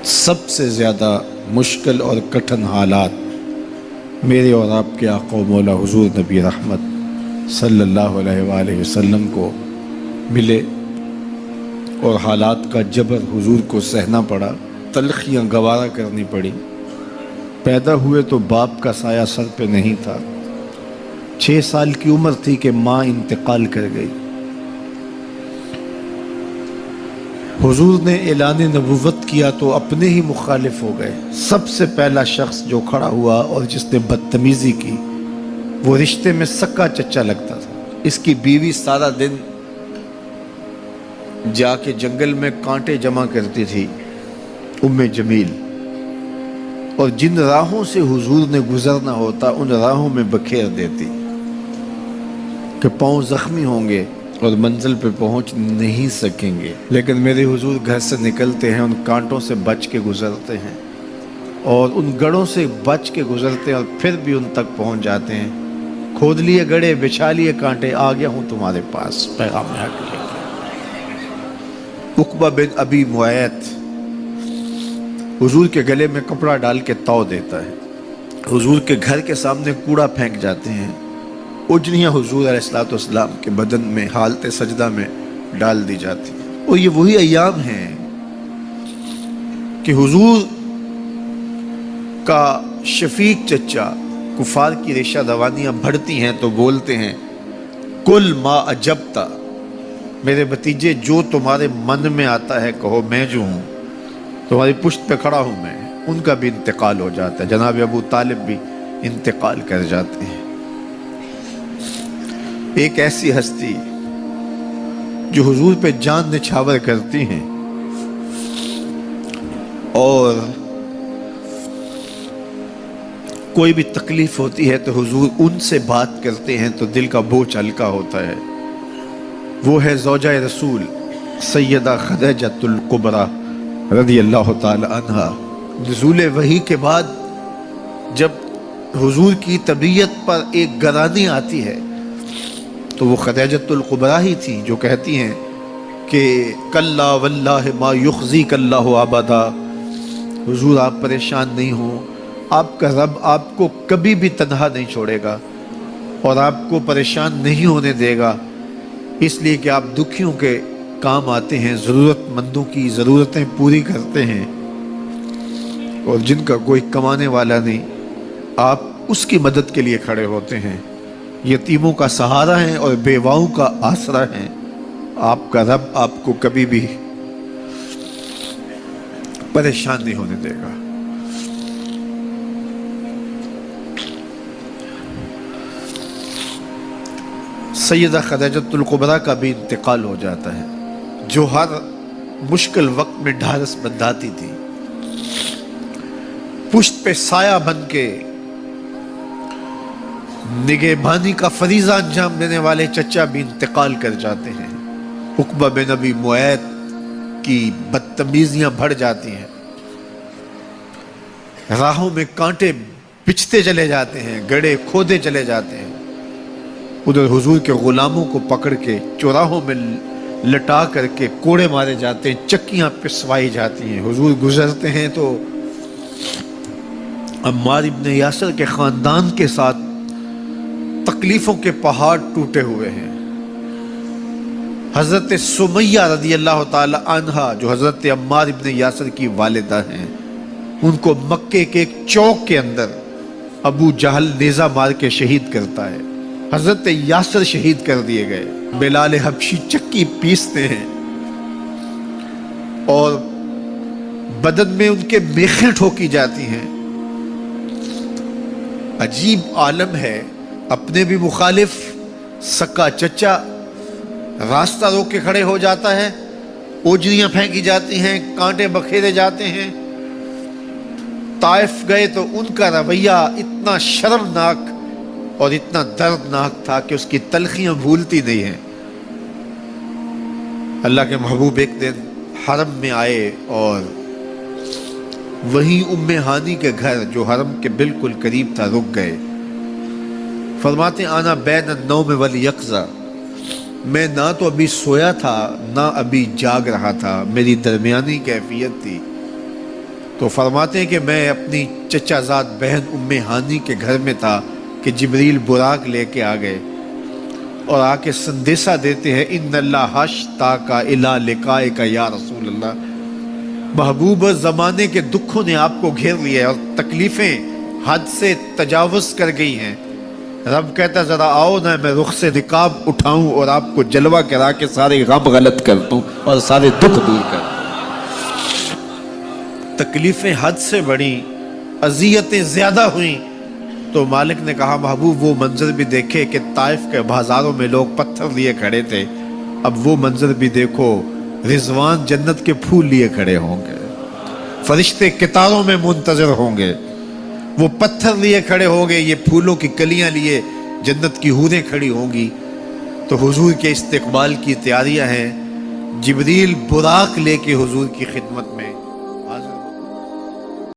سب سے زیادہ مشکل اور کٹھن حالات میرے اور آپ کے آقا و مولا حضور نبی رحمت صلی اللہ علیہ وآلہ وسلم کو ملے اور حالات کا جبر حضور کو سہنا پڑا، تلخیاں گوارا کرنی پڑی۔ پیدا ہوئے تو باپ کا سایہ سر پہ نہیں تھا، 6 سال کی عمر تھی کہ ماں انتقال کر گئی۔ حضور نے اعلان نبوت کیا تو اپنے ہی مخالف ہو گئے۔ سب سے پہلا شخص جو کھڑا ہوا اور جس نے بدتمیزی کی وہ رشتے میں سکا چچا لگتا تھا۔ اس کی بیوی سارا دن جا کے جنگل میں کانٹے جمع کرتی تھی، ام جمیل، اور جن راہوں سے حضور نے گزرنا ہوتا ان راہوں میں بکھیر دیتی کہ پاؤں زخمی ہوں گے اور منزل پہ پہنچ نہیں سکیں گے، لیکن میرے حضور گھر سے نکلتے ہیں، ان کانٹوں سے بچ کے گزرتے ہیں اور ان گڑھوں سے بچ کے گزرتے ہیں اور پھر بھی ان تک پہنچ جاتے ہیں۔ کھود لیے گڑھے، بچھا لیے کانٹے، آ گیا ہوں تمہارے پاس پیغام حق لے کے۔ عقبہ بن ابی معیط حضور کے گلے میں کپڑا ڈال کے تو دیتا ہے، حضور کے گھر کے سامنے کوڑا پھینک جاتے ہیں، اجنیاں حضور علیہ السلام کے بدن میں حالت سجدہ میں ڈال دی جاتی ہیں۔ اور یہ وہی ایام ہیں کہ حضور کا شفیق چچا کفار کی ریشہ دوانیاں بڑھتی ہیں تو بولتے ہیں کل ما اجبتا، میرے بھتیجے جو تمہارے من میں آتا ہے کہو، میں جو ہوں تمہاری پشت پہ کھڑا ہوں میں۔ ان کا بھی انتقال ہو جاتا ہے، جناب ابو طالب بھی انتقال کر جاتے ہیں۔ ایک ایسی ہستی جو حضور پہ جان نچھاور کرتی ہیں اور کوئی بھی تکلیف ہوتی ہے تو حضور ان سے بات کرتے ہیں تو دل کا بوجھ ہلکا ہوتا ہے، وہ ہے زوجہ رسول سیدہ خدیجۃ الکبریٰ رضی اللہ تعالی عنہا۔ نزول وحی کے بعد جب حضور کی طبیعت پر ایک گرانی آتی ہے تو وہ خدیجۃ الکبریٰ ہی تھی جو کہتی ہیں کہ کلا واللہ ما یخزیک اللہ ابدا، حضور آپ پریشان نہیں ہوں، آپ کا رب آپ کو کبھی بھی تنہا نہیں چھوڑے گا اور آپ کو پریشان نہیں ہونے دے گا، اس لیے کہ آپ دکھیوں کے کام آتے ہیں، ضرورت مندوں کی ضرورتیں پوری کرتے ہیں، اور جن کا کوئی کمانے والا نہیں آپ اس کی مدد کے لیے کھڑے ہوتے ہیں، یتیموں کا سہارا ہیں اور بیواؤں کا آسرا ہیں، آپ کا رب آپ کو کبھی بھی پریشان نہیں ہونے دے گا۔ سیدہ خدیجۃ الکبریٰ کا بھی انتقال ہو جاتا ہے، جو ہر مشکل وقت میں ڈھارس بندھاتی تھی، پشت پہ سایہ بن کے نگہبانی کا فریضہ انجام دینے والے چچا بھی انتقال کر جاتے ہیں۔ عقبہ بن ابی معیط کی بدتمیزیاں بڑھ جاتی ہیں، راہوں میں کانٹے بچھتے چلے جاتے ہیں، گڑھے کھودے چلے جاتے ہیں، ادھر حضور کے غلاموں کو پکڑ کے چوراہوں میں لٹا کر کے کوڑے مارے جاتے ہیں، چکیاں پسوائی جاتی ہیں۔ حضور گزرتے ہیں تو عمار ابن یاسر کے خاندان کے ساتھ تکلیفوں کے پہاڑ ٹوٹے ہوئے ہیں۔ حضرت سمیہ رضی اللہ تعالی عنہا جو حضرت عمار ابن یاسر کی والدہ ہیں، ان کو مکے کے ایک چوک کے اندر ابو جہل نیزہ مار کے شہید کرتا ہے، حضرت یاسر شہید کر دیے گئے، بلال حبشی چکی پیستے ہیں اور بدن میں ان کے میخیں ٹھوکی جاتی ہیں۔ عجیب عالم ہے، اپنے بھی مخالف سکا چچا راستہ روک کے کھڑے ہو جاتا ہے، اوجریاں پھینکی جاتی ہیں، کانٹے بکھیرے جاتے ہیں۔ طائف گئے تو ان کا رویہ اتنا شرمناک اور اتنا دردناک تھا کہ اس کی تلخیاں بھولتی نہیں ہیں۔ اللہ کے محبوب ایک دن حرم میں آئے اور وہیں ام ہانی کے گھر جو حرم کے بالکل قریب تھا رک گئے۔ فرماتے آنا بین النوم والیقظہ، میں نہ تو ابھی سویا تھا نہ ابھی جاگ رہا تھا، میری درمیانی کیفیت تھی۔ تو فرماتے ہیں کہ میں اپنی چچا زاد بہن ام ہانی کے گھر میں تھا کہ جبریل براق لے کے آ گئے اور آ کے سندیسہ دیتے ہیں ان اللہ اشتاق الی لقائک یا رسول اللہ، محبوب زمانے کے دکھوں نے آپ کو گھیر لیا ہے اور تکلیفیں حد سے تجاوز کر گئی ہیں۔ رب کہتا ذرا آؤ نا، میں رخ سے نقاب اٹھاؤں اور آپ کو جلوہ کرا کے سارے غم غلط کر دوں اور سارے دکھ دور کر دوں۔ تکلیفیں حد سے بڑھیں، اذیتیں زیادہ ہوئیں، تو مالک نے کہا محبوب وہ منظر بھی دیکھے کہ طائف کے بازاروں میں لوگ پتھر لیے کھڑے تھے، اب وہ منظر بھی دیکھو، رضوان جنت کے پھول لیے کھڑے ہوں گے، فرشتے قطاروں میں منتظر ہوں گے، وہ پتھر لیے کھڑے ہوں گے، یہ پھولوں کی کلیاں لیے جنت کی حوریں کھڑی ہوں گی۔ تو حضور کے استقبال کی تیاریاں ہیں، جبریل براق لے کے حضور کی خدمت میں